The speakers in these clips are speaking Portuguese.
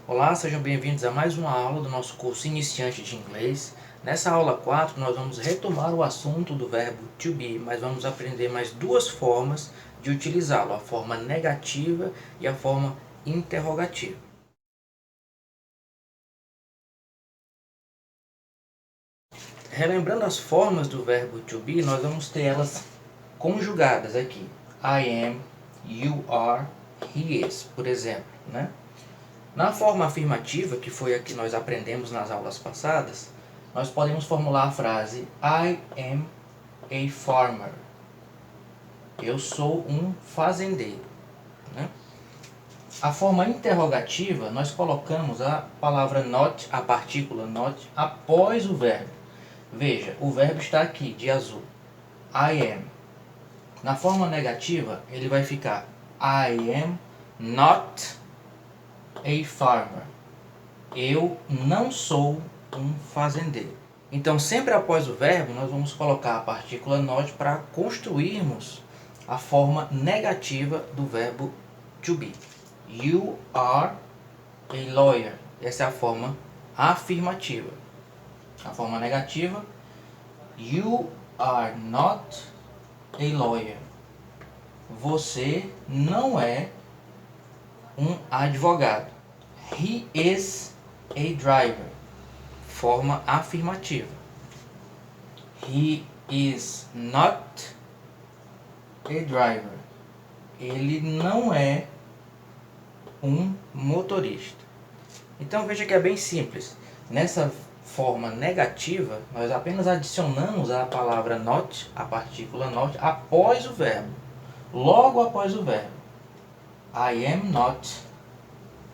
Olá, sejam bem-vindos a mais uma aula do nosso curso Iniciante de Inglês. Nessa aula 4, nós vamos retomar o assunto do verbo to be, mas vamos aprender mais duas formas de utilizá-lo, a forma negativa e a forma interrogativa. Relembrando as formas do verbo to be, nós vamos ter elas conjugadas aqui. I am, you are, he is, por exemplo, né? Na forma afirmativa, que foi a que nós aprendemos nas aulas passadas, nós podemos formular a frase I am a farmer. Eu sou um fazendeiro, né? A forma interrogativa, nós colocamos a palavra not, a partícula not, após o verbo. Veja, o verbo está aqui, de azul. I am. Na forma negativa, ele vai ficar I am not a farmer. Eu não sou um fazendeiro. Então, sempre após o verbo, nós vamos colocar a partícula not para construirmos a forma negativa do verbo to be. You are a lawyer. Essa é a forma afirmativa. A forma negativa, you are not a lawyer. Você não é um advogado. He is a driver. Forma afirmativa. He is not a driver. Ele não é um motorista. Então veja que é bem simples. Nessa forma negativa, nós apenas adicionamos a palavra not, a partícula not, após o verbo. Logo após o verbo. I am not.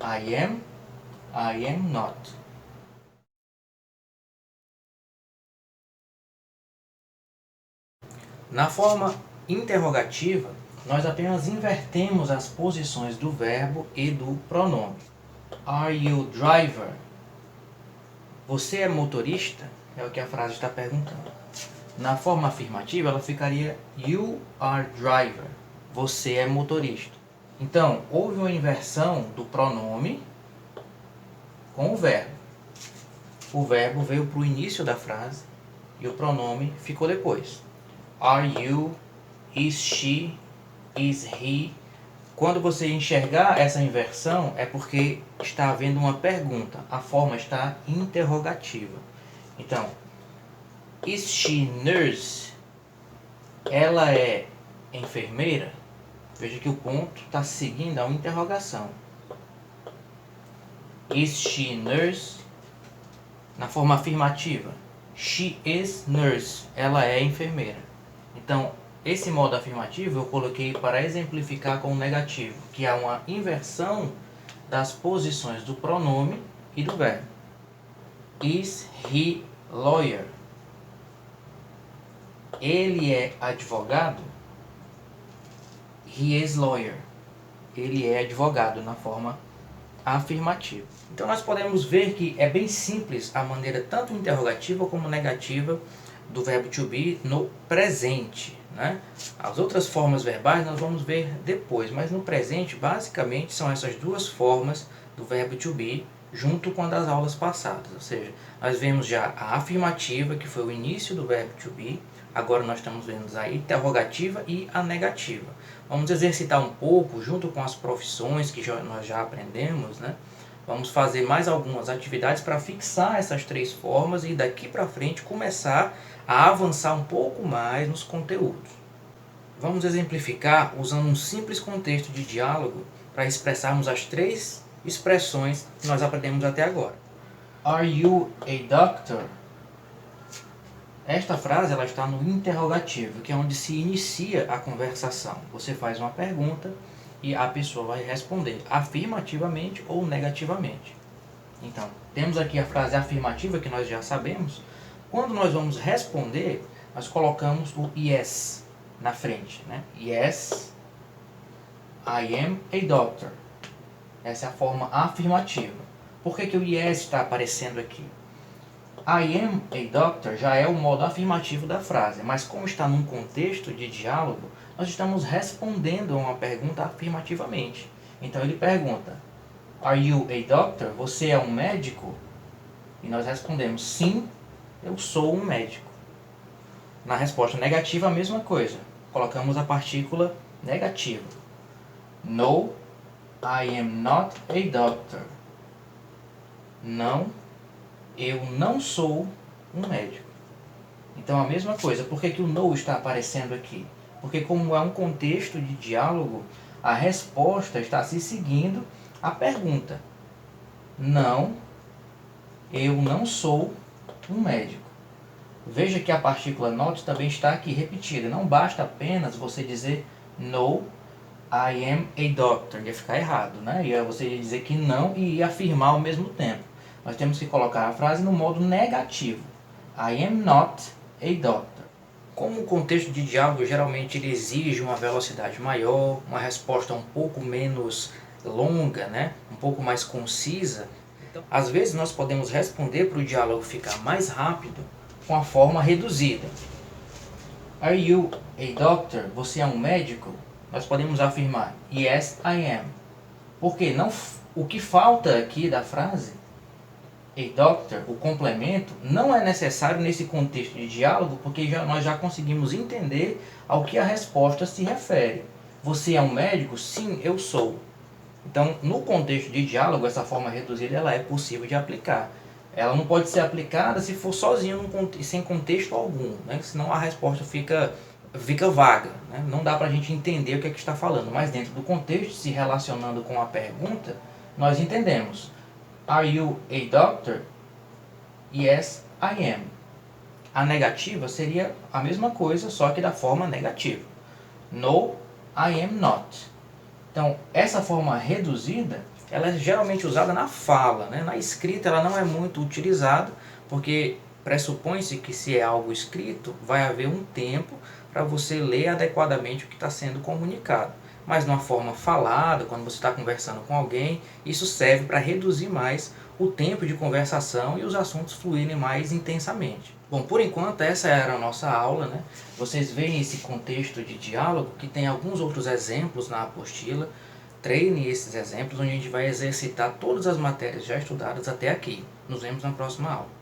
I am not. Na forma interrogativa, nós apenas invertemos as posições do verbo e do pronome. Are you driver? Você é motorista? É o que a frase está perguntando. Na forma afirmativa, ela ficaria you are driver. Você é motorista. Então, houve uma inversão do pronome com o verbo. O verbo veio para o início da frase e o pronome ficou depois. Are you? Is she? Is he? Quando você enxergar essa inversão, é porque está havendo uma pergunta. A forma está interrogativa. Então, is she nurse? Ela é enfermeira? Veja que o ponto está seguindo a uma interrogação. Is she nurse? Na forma afirmativa. She is nurse. Ela é enfermeira. Então, esse modo afirmativo eu coloquei para exemplificar com o negativo, que é uma inversão das posições do pronome e do verbo. Is he lawyer? Ele é advogado? He is lawyer. Ele é advogado na forma afirmativa. Então nós podemos ver que é bem simples a maneira tanto interrogativa como negativa do verbo to be no presente, né? As outras formas verbais nós vamos ver depois, mas no presente basicamente são essas duas formas do verbo to be junto com a das aulas passadas, ou seja, nós vemos já a afirmativa, que foi o início do verbo to be, agora nós estamos vendo a interrogativa e a negativa. Vamos exercitar um pouco junto com as profissões que nós já aprendemos, né? Vamos fazer mais algumas atividades para fixar essas três formas e daqui para frente começar a avançar um pouco mais nos conteúdos. Vamos exemplificar usando um simples contexto de diálogo para expressarmos as três expressões que nós aprendemos até agora. Are you a doctor? Esta frase ela está no interrogativo, que é onde se inicia a conversação. Você faz uma pergunta e a pessoa vai responder afirmativamente ou negativamente. Então, temos aqui a frase afirmativa que nós já sabemos. Quando nós vamos responder, nós colocamos o yes na frente, né? Yes, I am a doctor. Essa é a forma afirmativa. Por que o yes está aparecendo aqui? I am a doctor já é o modo afirmativo da frase, mas como está num contexto de diálogo, nós estamos respondendo a uma pergunta afirmativamente. Então ele pergunta, Are you a doctor? Você é um médico? E nós respondemos, sim, eu sou um médico. Na resposta negativa, a mesma coisa. Colocamos a partícula negativa. No, I am not a doctor. Não, eu não sou um médico. Então a mesma coisa. Por que o no está aparecendo aqui? Porque como é um contexto de diálogo, a resposta está se seguindo a pergunta. Não, eu não sou um médico. Veja que a partícula not também está aqui repetida. Não basta apenas você dizer no, I am a doctor. Ia ficar errado, né? Você ia dizer que não e ia afirmar ao mesmo tempo. Nós temos que colocar a frase no modo negativo. I am not a doctor. Como o contexto de diálogo geralmente ele exige uma velocidade maior, uma resposta um pouco menos longa, né? Um pouco mais concisa, então, às vezes nós podemos responder para o diálogo ficar mais rápido com a forma reduzida. Are you a doctor? Você é um médico? Nós podemos afirmar yes, I am. Porque não, o que falta aqui da frase, a doctor, o complemento, não é necessário nesse contexto de diálogo, porque nós já conseguimos entender ao que a resposta se refere. Você é um médico? Sim, eu sou. Então, no contexto de diálogo, essa forma reduzida ela é possível de aplicar. Ela não pode ser aplicada se for sozinho, sem contexto algum, né? Senão a resposta fica vaga, né? Não dá para a gente entender o que é que está falando, mas dentro do contexto, se relacionando com a pergunta, nós entendemos. Are you a doctor? Yes, I am. A negativa seria a mesma coisa, só que da forma negativa. No, I am not. Então, essa forma reduzida, ela é geralmente usada na fala, né? Na escrita ela não é muito utilizada, porque pressupõe-se que se é algo escrito, vai haver um tempo para você ler adequadamente o que está sendo comunicado. Mas numa forma falada, quando você está conversando com alguém, isso serve para reduzir mais o tempo de conversação e os assuntos fluírem mais intensamente. Bom, por enquanto essa era a nossa aula, né? Vocês veem esse contexto de diálogo que tem alguns outros exemplos na apostila. Treine esses exemplos onde a gente vai exercitar todas as matérias já estudadas até aqui. Nos vemos na próxima aula.